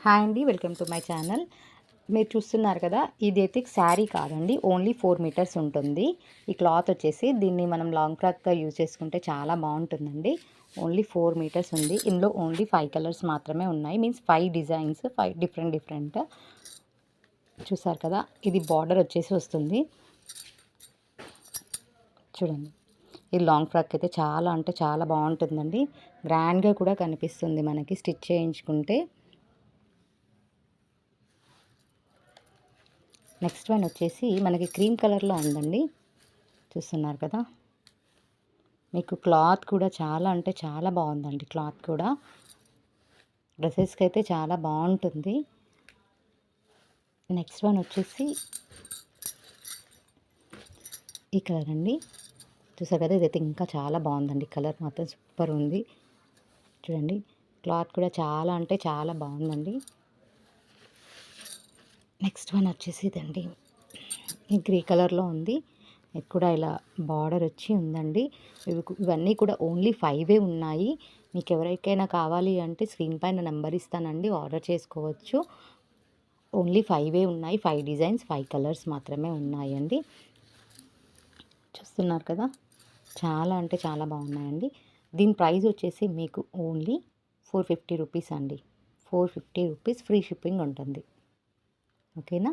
Hi అండి, welcome to my channel. మీరు చూస్తున్నారు కదా, ఇదైతే శారీ కాదండి, ఓన్లీ 4 మీటర్స్ ఉంటుంది. ఈ క్లాత్ వచ్చేసి దీన్ని మనం లాంగ్ ఫ్రాక్గా యూజ్ చేసుకుంటే చాలా బాగుంటుందండి. ఓన్లీ 4 మీటర్స్ ఉంది. ఇందులో ఓన్లీ 5 కలర్స్ మాత్రమే ఉన్నాయి. మీన్స్ 5 డిజైన్స్, 5 డిఫరెంట్ చూసారు కదా. ఇది బార్డర్ వచ్చేసి వస్తుంది చూడండి. ఈ లాంగ్ ఫ్రాక్ అయితే చాలా అంటే చాలా బాగుంటుందండి. గ్రాండ్గా కూడా కనిపిస్తుంది మనకి స్టిచ్ చేయించుకుంటే. నెక్స్ట్ వన్ వచ్చేసి మనకి క్రీమ్ కలర్లో ఉందండి, చూస్తున్నారు కదా. మీకు క్లాత్ కూడా చాలా అంటే చాలా బాగుందండి. క్లాత్ కూడా డ్రెస్సెస్కి అయితే చాలా బాగుంటుంది. నెక్స్ట్ వన్ వచ్చేసి ఈ కలర్ అండి, చూసారు కదా. ఇదైతే ఇంకా చాలా బాగుందండి. కలర్ మాత్రం సూపర్ ఉంది చూడండి. క్లాత్ కూడా చాలా అంటే చాలా బాగుందండి. నెక్స్ట్ వన్ వచ్చేసి ఇదండి, ఈ గ్రే కలర్లో ఉంది. ఇది కూడా ఇలా బార్డర్ వచ్చి ఉందండి. ఇవన్నీ కూడా ఓన్లీ 5 ఉన్నాయి. మీకు ఎవరికైనా కావాలి అంటే స్క్రీన్ పైన నెంబర్ ఇస్తానండి, ఆర్డర్ చేసుకోవచ్చు. ఓన్లీ 5 ఉన్నాయి. 5 డిజైన్స్, 5 కలర్స్ మాత్రమే ఉన్నాయండి. చూస్తున్నారు కదా, చాలా అంటే చాలా బాగున్నాయండి. దీని ప్రైస్ వచ్చేసి మీకు ఓన్లీ 450 రూపీస్ అండి. 450 రూపీస్, ఫ్రీ షిప్పింగ్ ఉంటుంది. ఓకేనా.